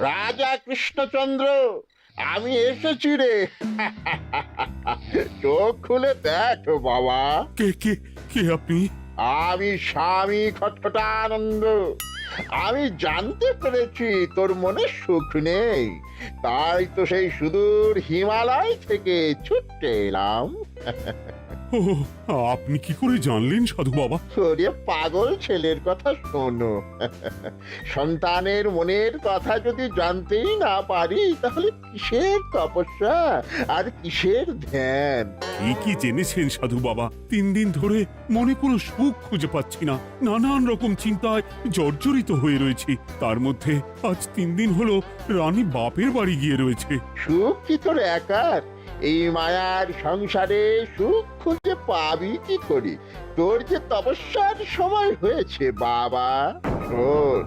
রাজা কৃষ্ণচন্দ্র, আমি এসেছি রে। চোখ খুলে দেখ বাবা। কে কে কে আপনি? আমি স্বামী খটখটানন্দ। আমি জানতে পেরেছি তোর মনে সুখ নেই, তাই তো সেই সুদূর হিমালয় থেকে ছুটে এলাম। ও, আপনি কি করে জানলেন সাধু বাবা? ওরে পাগল ছেলের কথা শোনো। সন্তানের মনের কথা যদি জানতেই না পারি, তাহলে কিসের তপস্যা আর কিসের ধ্যান? কি জেনেছেন সাধু বাবা? 3 দিন ধরে মনে কোনো সুখ খুঁজে পাচ্ছি না, নানান রকম চিন্তায় জর্জরিত হয়ে রয়েছি। তার মধ্যে আজ 3 দিন হলো রানী বাপের বাড়ি গিয়ে রয়েছে। সুখ কি তোর একার? এই মায়ার সংসারে সুখ খুঁজে পাবি কি করি? তোর যে তপস্যার সময় হয়েছে বাবা। শোন,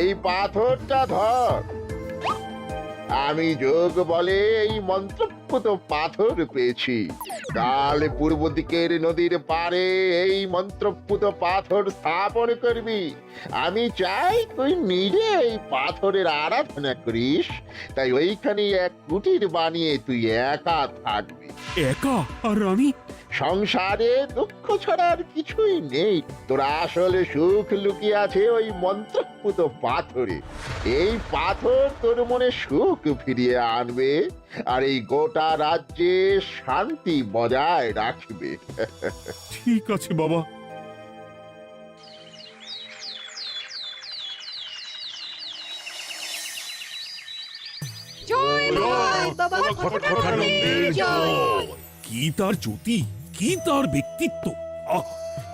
এই পাথরটা ধর। আমি যোগ বলে এই মন্ত্রপুত পাথর পেয়েছি। কাল পূর্ব দিকের নদীর পাড়ে এই মন্ত্রপুত পাথর স্থাপন করবি। আমি চাই তুই নিজে এই পাথরের আরাধনা করিস। তাই ওইখানে এক কুটির বানিয়ে তুই একা থাকবি। একা? আর রানী? সংসারে দুঃখ ছাড়ার কিছুই নেই। তোর আসলে সুখ লুকিয়ে আছে ওই মন্ত্রপুত পাথরে। এই পাথর তোর মনে সুখ ফিরিয়ে আনবে আর এই গোটা রাজ্যে শান্তি বজায় রাখবে। ঠিক আছে বাবা। জয় বাবা খটখটানন্দের জয়। কি তার জ্যোতি, কি তার ব্যক্তিত্ব, আহ,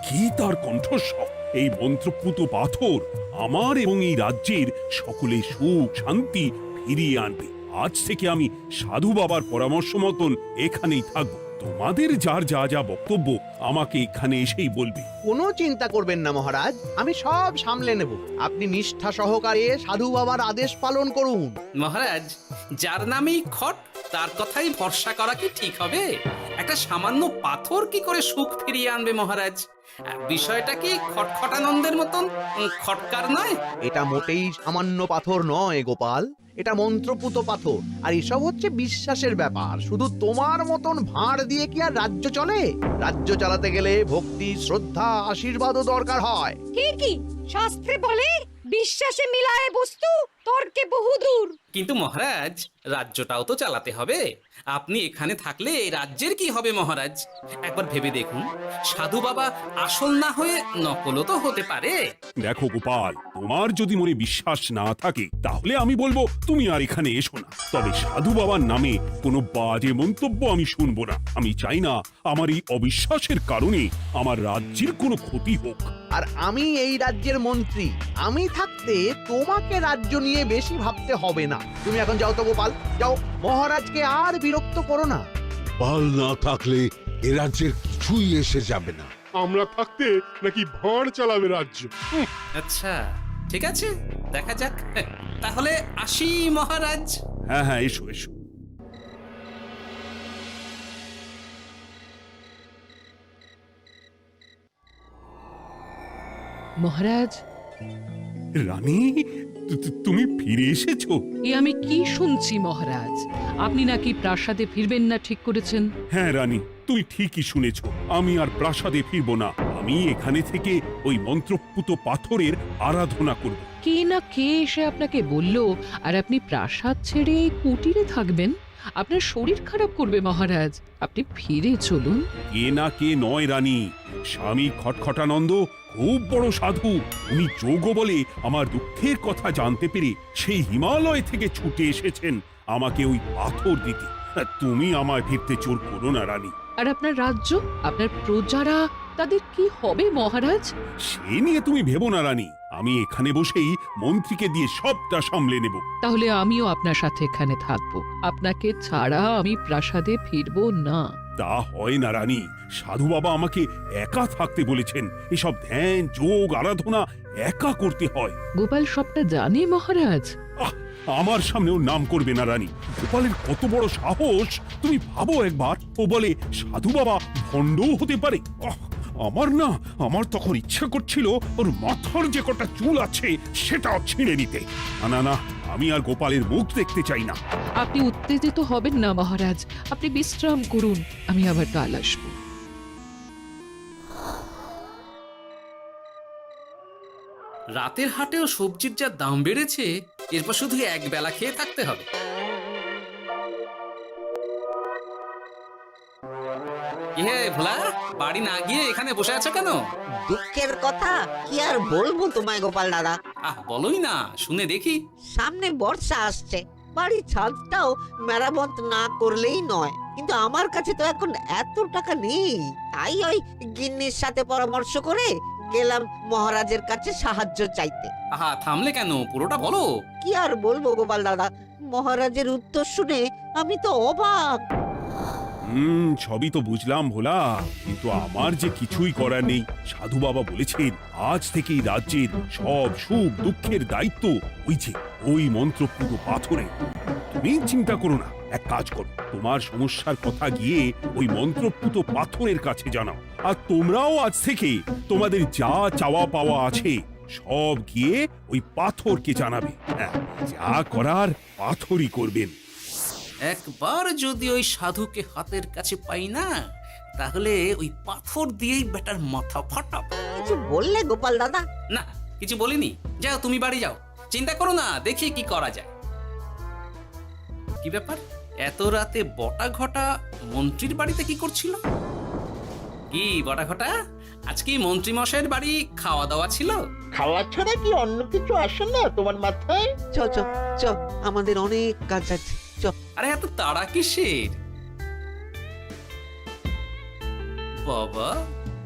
কি তার কণ্ঠস্বর! এই মন্ত্রপুত পাথর আমার এবং এই রাজ্যের সকলে সুখ শান্তি ফিরিয়ে আনবে। আজ থেকে আমি সাধু বাবার পরামর্শ মতন এখানেই থাকবো। তোমাদের যার যা যা বক্তব্য আমাকে এখানে এসেই বলবে। কোনো চিন্তা করবেন না মহারাজ, আমি সব সামলে নেব। আপনি নিষ্ঠা সহকারে সাধু বাবার আদেশ পালন করুন। মহারাজ, যার নামেই খট তার কথাই ভরসা করা কি ঠিক হবে? একটা সামান্য পাথর কি করে সুখ ফিরিয়ে আনবে মহারাজ? বিষয়টা কি খটখটানন্দের মতন খটকার নয়? এটা মোটেই সামান্য পাথর নয় গোপাল, এটা মন্ত্রপুত পাথর। আর এসব হচ্ছে বিশ্বাসের ব্যাপার। শুধু তোমার মতন ভাঁড় দিয়ে কি আর রাজ্য চলে? রাজ্য চালাতে গেলে ভক্তি, শ্রদ্ধা, আশীর্বাদও দরকার হয়। ঠিকই, শাস্ত্রে বলে বিশ্বাসে মিলায় বস্তু, তর্কে বহুদূর। কিন্তু মহারাজ, রাজ্যটাও তো চালাতে হবে। আপনি এখানে থাকলে এই রাজ্যের কি হবে মহারাজ? একবার ভেবে দেখুন, সাধু বাবা আসল না হয়ে নকলও তো হতে পারে। দেখো গোপাল, তোমার যদি মনে বিশ্বাস না থাকে তাহলে আমি বলবো তুমি আর এখানে এসো না। তবে সাধু বাবার নামে কোনো বাজে মন্তব্য আমি শুনবো না। আমি চাই না আমার এই অবিশ্বাসের কারণে আমার রাজ্যের কোনো ক্ষতি হোক। আর আমি এই রাজ্যের মন্ত্রী, আমি থাকতে তোমাকে রাজ্য নিয়ে বেশি ভাবতে হবে না। তুমি এখন যাও তো গোপাল, যাও। মহারাজকে আর বিরক্ত করো না। পাল না থাকলে এ রাজ্যের কিছুই এসে যাবে না। আমরা থাকতে নাকি ভাঁড় চালাবে রাজ্য? আচ্ছা, ঠিক আছে, দেখা যাক। তাহলে আসি মহারাজ। হ্যাঁ হ্যাঁ, এসো এসো। মহারাজ, রানী, তুমি ফিরে এসেছো? এ আমি কি শুনছি মহারাজ? আপনি নাকি প্রাসাদে ফিরবেন না ঠিক করেছেন? হ্যাঁ রানী, তুমি ঠিকই শুনেছ। আমি আর প্রাসাদে ফিরবো না। আমি এখানে থেকে ওই মন্ত্রপুত পাথরের আরাধনা করব। কে না কে এসে আপনাকে বলল আর আপনি প্রাসাদ ছেড়ে এই কুটিরে থাকবেন? আপনার শরীর খারাপ করবে মহারাজ, আপনি ফিরে চলুন। কে না কে নয় রানী, স্বামী খটখটানন্দ খুব বড় সাধু। উনি যোগ বলে আমার দুঃখের কথা জানতে পেরে সেই হিমালয় থেকে ছুটে এসেছেন আমাকে ওই পাথর দিতে। তুমি আমায় ফিরতে জোর করো না রানী। আর আপনার রাজ্য, আপনার প্রজারা, তাদের কি হবে মহারাজ? সে নিয়ে তুমি ভেবো না রানী, আমি এখানে বসেই মন্ত্রীকে দিয়ে সবটা সামলে নেব। তাহলে আমিও আপনার সাথে এখানে থাকবো। আপনাকে ছাড়া আমি প্রাসাদে ফিরবো না। তা হয় না রানী, সাধু বাবা আমাকে একা থাকতে বলেছেন। এসব ধ্যান যোগ আরাধনা একা করতে হয়। গোপাল সবটা জানে মহারাজ। আহ, আমার সামনেও নাম করবে না রানী। গোপালের কত বড় সাহস তুমি ভাবো একবার। ও বলে সাধু বাবা ভণ্ডও হতে পারে। আমার তখন ইচ্ছা করছিল ওর মাথার যে কটা চুল আছে সেটাও ছিঁড়ে নিতে। না না, আমি আর গোপালের মুখ দেখতে চাই না। আপনি উত্তেজিত হবেন না মহারাজ, আপনি বিশ্রাম করুন, আমি আবার কাল আসবো। রাতের হাটেও সবজির যা দাম বেড়েছে, এরপর শুধু এক বেলা খেয়ে থাকতে হবে। কি হে ভোলা, বাড়ি না গিয়ে এখানে বসে আছো কেন? দুঃখের কথা কি আর বলবো তোমায় গোপাল দাদা। বলোই না, শুনে দেখি। সামনে বর্ষা আসছে, বাড়ির ছাদটাও মেরামত না করলেই নয়, কিন্তু আমার কাছে তো এখন এত টাকা নেই। তাই ওই গিন্নির সাথে পরামর্শ করে গেলাম মহারাজের কাছে সাহায্য চাইতে। থামলে কেন, পুরোটা বলো। কি আর বলবো গোপাল দাদা, মহারাজের উত্তর শুনে আমি তো অবাক। সবই তো বুঝলাম ভোলা, কিন্তু আমার যে কিছুই করার নেই। সাধু বাবা বলেছেন আজ থেকেই রাজ্যের সব সুখ দুঃখের দায়িত্ব ওই মন্ত্রপুত পাথরে। তুমি চিন্তা করো না, এক কাজ করো, তোমার সমস্যার কথা গিয়ে ওই মন্ত্রপুত পাথরের কাছে জানাও। আর তোমরাও আজ থেকে তোমাদের যা চাওয়া পাওয়া আছে সব গিয়ে ওই পাথরকে জানাবে। যা করার পাথরই করবেন। একবার যদি ওই সাধুকে হাতের কাছে পাই না, তাহলে ওই পাথর দিয়েই বেটার মাথা ফাটাবো। কিছু বললে গোপাল দাদা? না, কিছু বলিনি। যাও, তুমি বাড়ি যাও, চিন্তা করো না, দেখি কি করা যায়। কি ব্যাপার, এত রাতে বটা ঘটা মন্ত্রীর বাড়িতে কি করছিল? কি বটা ঘটা, আজকে মন্ত্রী মশাইয়ের বাড়ি খাওয়া দাওয়া ছিল? খাওয়া ছাড়া কি অন্য কিছু আসে না তোমার মাথায়? চ চ চ, আমাদের অনেক কাজ আছে। আরে এত তাড়া কিসের? বাবা,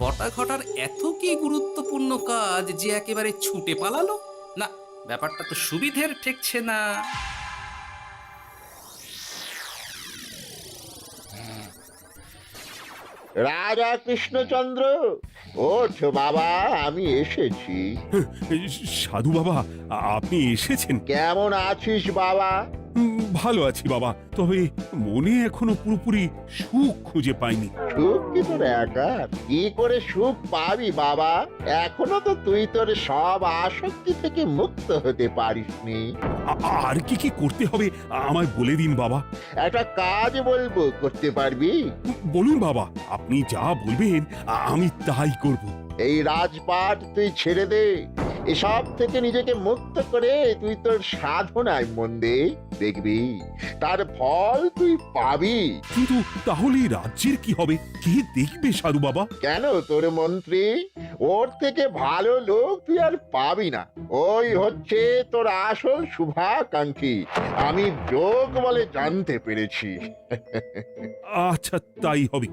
বটা ঘটার এত কি গুরুত্বপূর্ণ কাজ যে একেবারে ছুটে পালালো? না, ব্যাপারটা তো সুবিধের ঠেকছে না। রাজা কৃষ্ণচন্দ্র, ওঠ বাবা, আমি এসেছি। সাধু বাবা, আপনি এসেছেন? কেমন আছিস বাবা? ভালো আছি বাবা, তবে মনে এখনো পুরোপুরি সুখ খুঁজে পাইনি। সুখ কি তোর একার? কি করে সুখ পাবি বাবা? এখনো তো তুই তোর সব আসক্তি থেকে মুক্ত হতে পারিসনি। আর কি কি করতে হবে আমায় বলে দিন বাবা। একটা কাজ বলবো, করতে পারবি? বলুন বাবা, আপনি যা বলবেন আমি তাই করব। এই রাজপাট তুই ছেড়ে দে, এসব থেকে নিজেকে মুক্ত করে তুই তোর সাধনায় মন দে, দেখবি তার ফল তুই পাবি। কিন্তু তাহলে রাজ্যের কি হবে? কে দেখবে সাধু বাবা? কেন, তোর মন্ত্রী? ওর থেকে ভালো লোক তুই আর পাবি না। ওই হচ্ছে তোর আসল শুভাকাঙ্ক্ষী, আমি যোগ বলে জানতে পেরেছি। আচ্ছা, তাই হবে।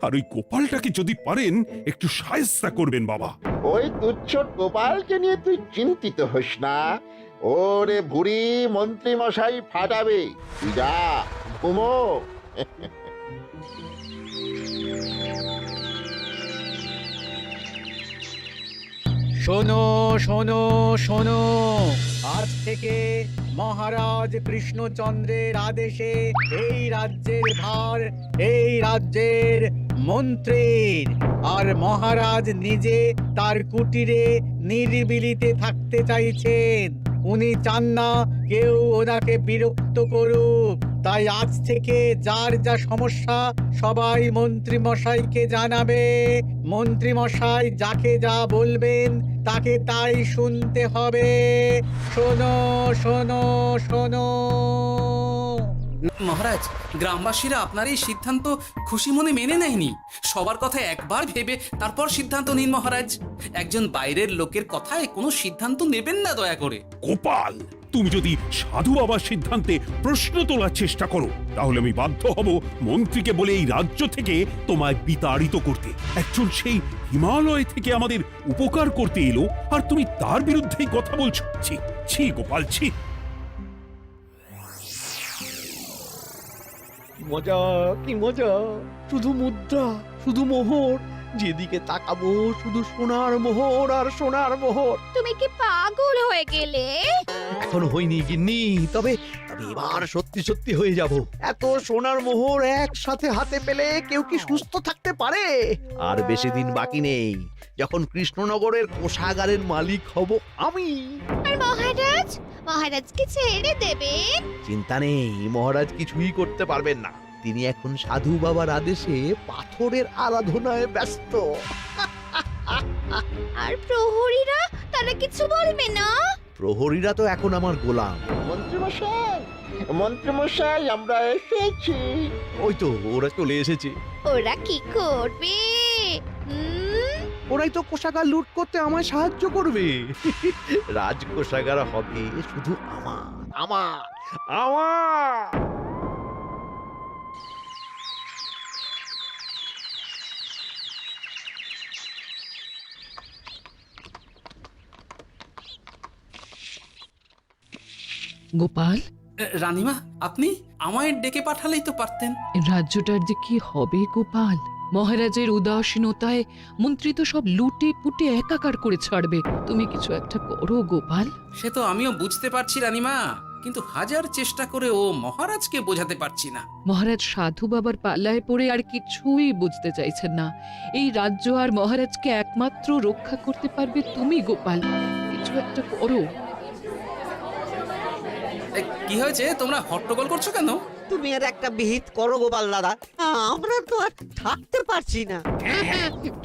আর ওই গোপালটাকে যদি পারেন একটু সাহায্য করবেন বাবা। ওই তুচ্ছ গোপালকে নিয়ে তুই চিন্তিত হোস না, ওরে বুড়ি মন্ত্রী মশাই ফাটাবে। তুই যা, ঘুমো। শোনো শোনো শোনো, আজ থেকে মহারাজ কৃষ্ণচন্দ্রের আদেশে এই রাজ্যের ভার এই রাজ্যের মন্ত্রীর। আর মহারাজ নিজে তার কুটিরে নিরিবিলিতে থাকতে চাইছেন। উনি চান না কেউ ওনাকে বিরক্ত করুক। তাই আজ থেকে যার যা সমস্যা সবাই মন্ত্রী মশাইকে জানাবে। মন্ত্রী মশাই যাকে যা বলবেন তাকে তাই শুনতে হবে। শোনো শোনো শোনো। মহারাজ, গ্রামবাসীরা আপনার এই সিদ্ধান্ত খুশি মনে মেনে নেয়নি। সবার কথা একবার ভেবে তারপর সিদ্ধান্ত নিন মহারাজ। একজন বাইরের লোকের কথায় কোনো সিদ্ধান্ত নেবেন না দয়া করে। গোপাল, তুমি যদি সাধু বাবার সিদ্ধান্তে প্রশ্ন তোলার চেষ্টা করো, তাহলে আমি বাধ্য হব মন্ত্রীকে বলে এই রাজ্য থেকে তোমায় বিতাড়িত করতে। একজন সেই হিমালয় থেকে আমাদের উপকার করতে এলো, আর তুমি তার বিরুদ্ধেই কথা বলছো? ছি ছি গোপাল, ছি। মজা, কি মজা! শুধু মুদ্রা, শুধু মোহর, যেদিকে তাকাবো শুধু সোনার মোহর আর সোনার মোহর। তুমি কি পাগল হয়ে গেলে? এখন হইনি গিন্নি, তবে এবার সত্যি সত্যি হয়ে যাব। এত সোনার মোহর একসাথে হাতে পেলে কেউ কি সুস্থ থাকতে পারে? আর বেশি দিন বাকি নেই যখন কৃষ্ণনগরের কোষাগারের মালিক হব আমি। আর মহারাজ, মহারাজকে ছেড়ে দেবেন? চিন্তা নেই, মহারাজ কিছুই করতে পারবেন না। তিনি এখন সাধু বাবার আদেশে পাথরের আরাধনায় ব্যস্ত। আর প্রহরীরা, তারা কিছু বলবে না? প্রহরীরা তো এখন আমার গোলাম। মন্ত্রীমশাই, মন্ত্রীমশাই, আমরা এসেছি। ওই তো ওরা চলে এসেছে। ওরা কি করবে? ওরাই তো কোষাগার লুট করতে আমায় সাহায্য করবে। রাজকোষাগার হবে শুধু আমার, আমার, আমার। গোপাল, রানীমা, আপনি আমায় ডেকে পাঠালেই তো পারতেন। রাজ্যটার যে কি হবে গোপাল? মহারাজের উদাসীনতায় মন্ত্রী তো সব লুটে পুটে একাকার করে ছাড়বে। তুমি কিছু একটা করো গোপাল। সে তো আমিও বুঝতে পারছি রানীমা, কিন্তু হাজার চেষ্টা করে ও মহারাজকে বোঝাতে পারছি না। মহারাজ সাধু বাবার পাল্লায় পড়ে আর কিছুই বুঝতে চাইছেন না। এই রাজ্য আর মহারাজকে একমাত্র রক্ষা করতে পারবে তুমি গোপাল। কিছু একটা করো। কি হয়েছে, তোমরা হট্টগোল করছো কেন? তুমি আর একটা বিহিত করো গোপাল দাদা, আমরা তো আর থাকতে পারছি না।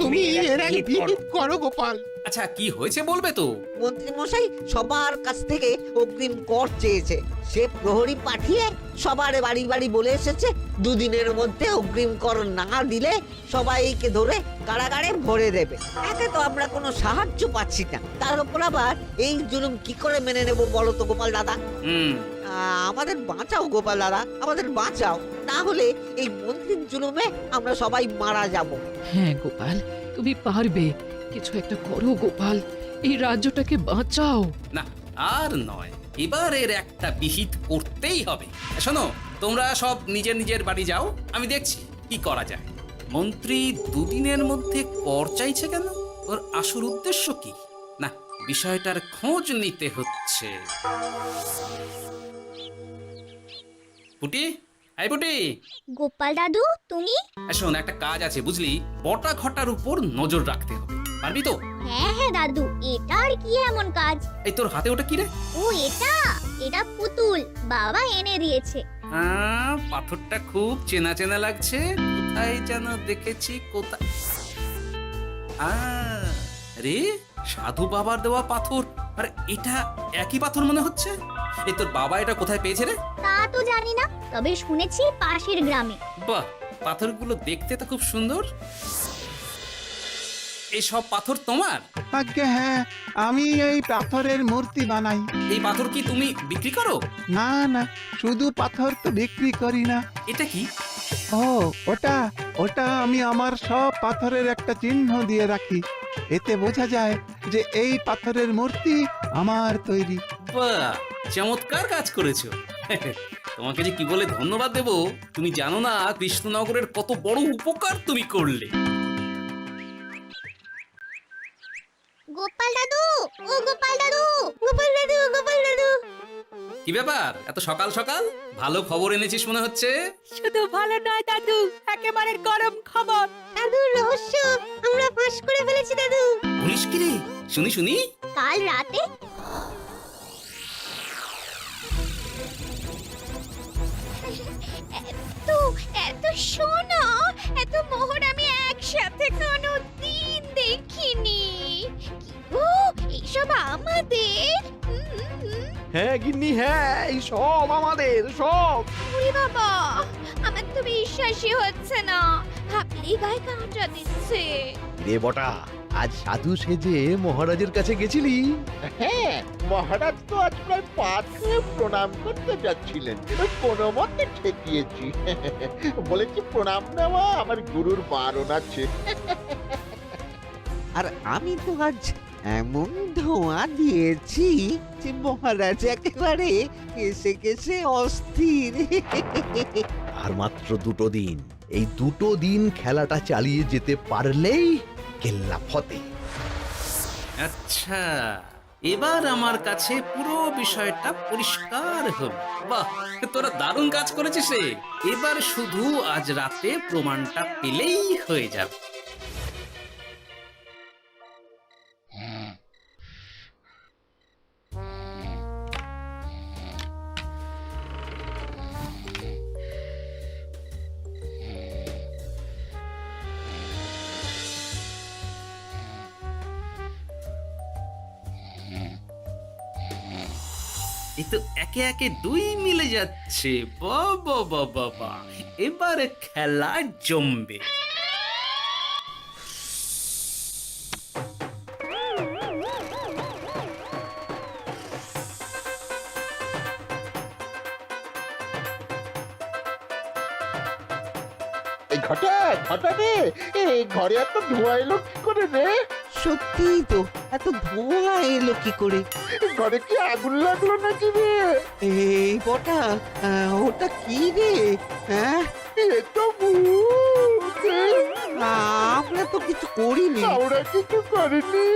তুমি এর এক বিহিত করো গোপাল। আচ্ছা, কি হয়েছে বলবে তো? মন্ত্রী মশাই সবার কাছ থেকে অগ্রিম কর চেয়েছে। সে প্রহরী পাঠিয়ে সবার বাড়ি বাড়ি বলে এসেছে, দুদিনের মধ্যে অগ্রিম কর না দিলে সবাইকে ধরে কারাগারে ভরে দেবে। একে তো আমরা কোনো সাহায্য পাচ্ছি না, তার উপর আবার এই জুলুম কি করে মেনে নেব বলো তো গোপাল দাদা? আমাদের বাঁচাও গোপাল দাদা, আমাদের বাঁচাও, না হলে এই মন্ত্রীর জুলুমে আমরা সবাই মারা যাব। হ্যাঁ গোপাল, তুমি পারবে। কিছু একটা করো গোপাল, এই রাজ্যটাকে বাঁচাও। না, আর নয়, এবার এর একটা বিহিত করতেই হবে। শোনো, তোমরা সব নিজের নিজের বাড়ি যাও, আমি দেখছি কি করা যায়। মন্ত্রী দুদিনের মধ্যে কর চাইছে কেন? ওর আসল উদ্দেশ্য কি? না, বিষয়টার খোঁজ নিতে হচ্ছে। পুটি, আই পুটি। গোপাল দাদু, তুমি? শোন, একটা কাজ আছে বুঝলি, বটা ঘটার উপর নজর রাখতে হবে। পারবি তো? হ্যাঁ হ্যাঁ দাদু, এটা আর কি এমন কাজ? এই তোর হাতে ওটা কি রে? ও এটা পুতুল, বাবা এনে দিয়েছে। পাথরটা খুব চেনা চেনা লাগছে, কোথায় যেন দেখেছি। কোথায়? রে, সাধু বাবার দেওয়া পাথর। আর এটা একই পাথর মনে হচ্ছে। এই তোর বাবা এটা কোথায় পেয়েছে রে? তা তো জানি না, তবে শুনেছি পাশের গ্রামে। বাহ, পাথরগুলো দেখতে তো খুব সুন্দর। এই সব পাথর তোমার? আজ্ঞে হ্যাঁ, আমি এই পাথরের মূর্তি বানাই। এই পাথর কি তুমি বিক্রি করো? না না, শুধু পাথর তো বিক্রি করি না। এটা কি? ও, ওটা ওটা আমি আমার সব পাথরের একটা চিহ্ন দিয়ে রাখি। এতে বোঝা যায় যে এই পাথরের মূর্তি আমার তৈরি। বাহ, চমৎকার কাজ করেছো। তোমাকে যে কি বলে ধন্যবাদ দেব তুমি জানো না। কৃষ্ণনগরের কত বড় উপকার তুমি করলে। গোপাল দাদু, ও গোপাল দাদু, গোপাল দাদু, গোপাল দাদু। কি ব্যাপার, এত সকাল সকাল? ভালো খবর এনেছিস মনে হচ্ছে। শুধু ভালো নয় দাদু, একেবারে গরম খবর। দাদু, রহস্য আমরা ফাঁস করে ফেলেছি দাদু। বলিস কি রে? শুনি শুনি। কাল রাতে এত সোনা, এত মোহর আমি একসাথে কোনোদিন দেখিনি। ও, এইসব আমাদের? হ্যাঁ গিন্নি, হ্যাঁ, এই সব আমাদের, সব। ওরে বাবা, আমার তো বিশ্বাসই হচ্ছে না, ভাবলেই গায়ে কাঁটা দিচ্ছে। রে বটা, আজ সাধু সেজে মহারাজের কাছে গেছিলি? হ্যাঁ, মহারাজ তো আজ প্রায় পা ছুঁয়ে প্রণাম করতে যাচ্ছিলেন, ওই কোনো মতে ঠেকিয়েছি। বলেছি প্রণাম নেওয়া আমার গুরুর বারণ আছে। আর আমি তো আজ এমন ধোঁয়া দিয়েছি যে মহারাজ একেবারে কেসে কেসে অস্থির। আর মাত্র 2 দিন, এই 2 দিন খেলাটা চালিয়ে যেতে পারলেই কেল্লা ফতে। আচ্ছা, এবার আমার কাছে পুরো বিষয়টা পরিষ্কার হলো। বাহ, তোরা দারুণ কাজ করেছিস রে। এবার শুধু আজ রাতে প্রমাণটা পেলেই হয়ে যাবে। এই তো একে একে দুই মিলে যাচ্ছে। বাবা বাবা বাবা, এবার খেলা জমবে। এই ঘটা ঘটা রে, এই ঘরে এত ধোঁয়া এলো কি করে রে? সত্যিই তো, এত ধোঁয়া এলো কি করে? ঘরে কি আগুন লাগলো নাকি রে? এই বটা, ওটা কি রে? হ্যাঁ, এ তো ভূত। আমরা তো কিছু করিনি। আমরা কিছু করিনি,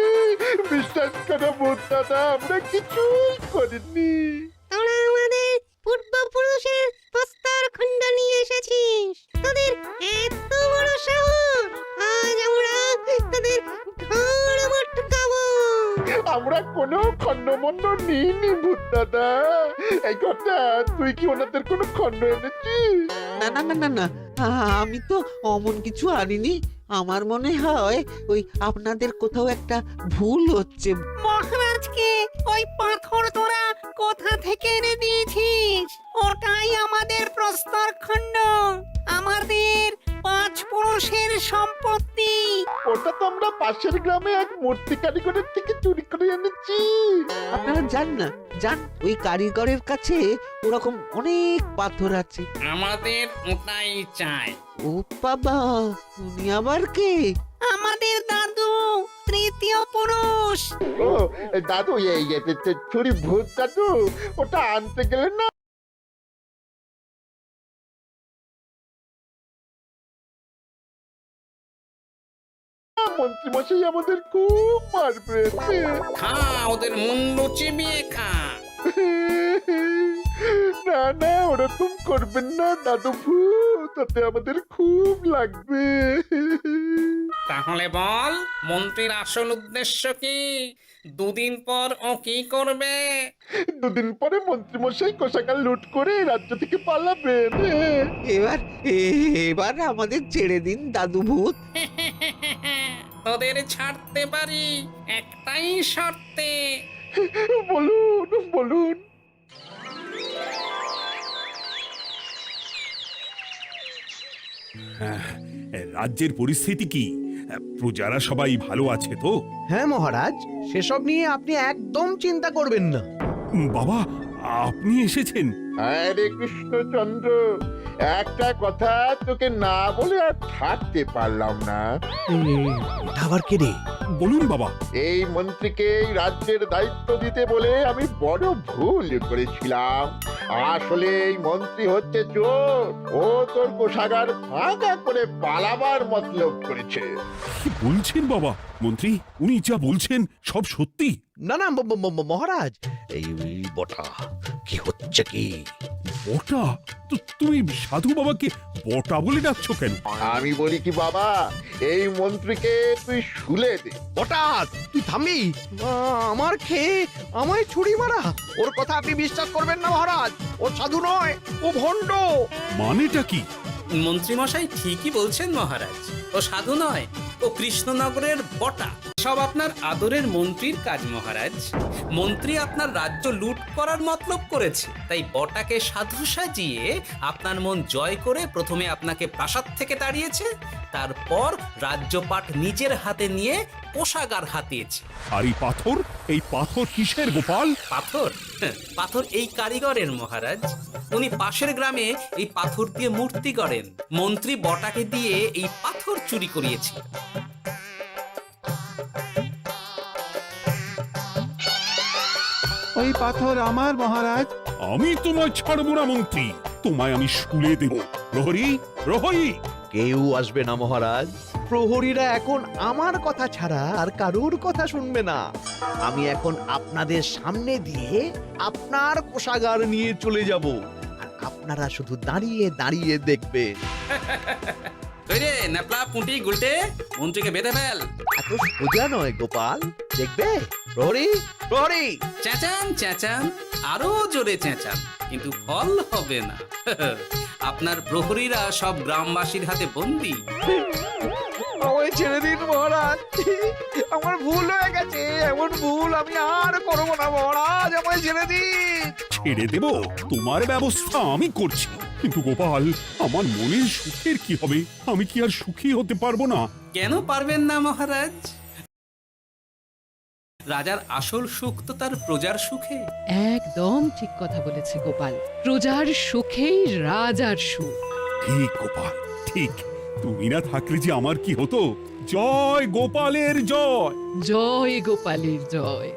বিশ্বাস করো ভূত দাদা, আমরা কিছুই করিনি। তোরা আমাদের পূর্বপুরুষের প্রস্তর খণ্ড নিয়ে এসেছিস। তোদের এত বড় সাহস, আজ আমরা তোদের ঘাড় মটকাবো। আমরা কোনো খণ্ডমণ্ড নিইনি ভূত দাদা। এই কথা, তুই কি ওনাদের কোনো খণ্ড এনেছিস? না না না না না, আমি তো অমন কিছু আনিনি। আমার মনে হয় ওই আপনাদের কোথাও একটা ভুল হচ্ছে। মহারাজকে ওই পাথর তোরা কোথা থেকে এনে দিয়েছিস? ওটাই আমাদের প্রস্তর খণ্ড, আমাদের 5 পুরুষের সম্পত্তি। ওটা তো আমরা পাশের গ্রামে এক মূর্তি কারিগরের থেকে চুরি করে এনেছি। আপনারা যান না, যান, ওই কারিগরের কাছে ওরকম অনেক পাথর আছে। আমাদের ওটাই চাই। ও বাবা, উনি আবার কে? আমাদের দাদু, তৃতীয় পুরুষ। ও দাদু, এই চুরি ভূত দাদু, ওটা আনতে গেলে না মন্ত্রীমশাই আমাদের খুব মারবে। খা, ওদের মুন্ডু চিবিয়ে খা। না না, ওরকম করবেন না দাদু ভূত, তাতে আমাদের খুব লাগবে। তাহলে বল, মন্ত্রীর আসল উদ্দেশ্য কি? 2 দিন পর ও কি করবে? 2 দিন পরে মন্ত্রীমশাই কোষাগার লুট করে এই রাজ্য থেকে পালাবেন। এবার এবার আমাদের ছেড়ে দিন দাদু ভূত। তোদের ছাড়তে পারি একটাই শর্তে। বলুন বলুন। রাজ্যের পরিস্থিতি কি? প্রজারা সবাই ভালো আছে তো? হ্যাঁ মহারাজ, সেসব নিয়ে আপনি একদম চিন্তা করবেন না। বাবা, আপনি এসেছেন? আরে কৃষ্ণচন্দ্র, একটা কথা তোকে না বলে আর থাকতে পারলাম না। আবার কে রে? বলুন বাবা। এই মন্ত্রীকে এই রাজ্যের দায়িত্ব দিতে বলে আমি বড় ভুল করেছিলাম। আসলে এই মন্ত্রী হচ্ছে চোর। ও তোর কোষাগার ফাঁকা করে পালাবার মতলব করেছে। কি বলছেন বাবা? মন্ত্রী, উনি যা বলছেন সব সত্যি? না না মহারাজ, এই বটা কি হচ্ছে কি? বটা? তো তুমি সাধু বাবাকে বটা বলে ডাকছো কেন? আমি বলি কি বাবা, এই মন্ত্রীকে তুই শুলে দে। বটা, তুই থামবি? আমার খেয়ে আমায় ছুরি মারা? ওর কথা আপনি বিশ্বাস করবেন না মহারাজ। ও সাধু নয়, ও ভণ্ড। মানেটা কি? মন্ত্রীমশাই ঠিকই বলছেন মহারাজ। ও সাধু নয়, ও কৃষ্ণনগরের বটা। সব আপনার আদরের মন্ত্রীর কাজ মহারাজ। মন্ত্রী আপনার রাজ্য লুট করার মতলব করেছে, তাই বটাকে সাধু সাজিয়ে আপনার মন জয় করে প্রথমে আপনাকে প্রাসাদ থেকে তাড়িয়েছে, তারপর রাজ্যপাট নিজের হাতে নিয়ে কোষাগার হাতিয়েছে। আর এই পাথর? এই পাথর কিসের গোপাল? পাথর? পাথর এই কারিগরের মহারাজ। উনি পাশের গ্রামে এই পাথর দিয়ে মূর্তি গড়েন। মন্ত্রী বটাকে দিয়ে এই পাথর চুরি করিয়েছে। ওই পাথর আমার মহারাজ। আমি তোমায় ছাড়বো না মন্ত্রী, তোমায় আমি শুলে দেব। প্রহরী, প্রহরী! কেউ আসবে না মহারাজ, প্রহরীরা এখন আমার কথা ছাড়া আর কারোর কথা শুনবে না। আমি এখন আপনাদের সামনে দিয়ে আপনার কোষাগার নিয়ে চলে যাব, আর আপনারা শুধু দাঁড়িয়ে দাঁড়িয়ে দেখবেন। ওই রে ন্যাপলা পুঁটি গুলটে মন্ত্রীকে বেঁধে ফেল। এত সোজা নয় গোপাল, দেখবে? প্রহরী, প্রহরী! চেঁচান চেঁচান, আরো জোরে চেঁচান, কিন্তু ফল হবে না। আপনার প্রহরীরা সব গ্রামবাসীর হাতে বন্দী। আমায় ছেড়ে দিন মহারাজ, আমার ভুল হয়ে গেছে, এমন ভুল আমি আর করবো না মহারাজ, আমায় ছেড়ে দিন। ছেড়ে দেব? তোমার ব্যবস্থা আমি করছি। কিন্তু গোপাল, আমার মনের সুখের কি হবে? আমি কি আর সুখী হতে পারবো না? কেন পারবেন না মহারাজ? রাজার আসল সুখ তো তার প্রজার সুখে। একদম ঠিক কথা বলেছে গোপাল, প্রজার সুখেই রাজার সুখ। ঠিক গোপাল, ঠিক। তুমি না থাকলে যে আমার কি হতো? জয় গোপালের জয়। জয় গোপালের জয়।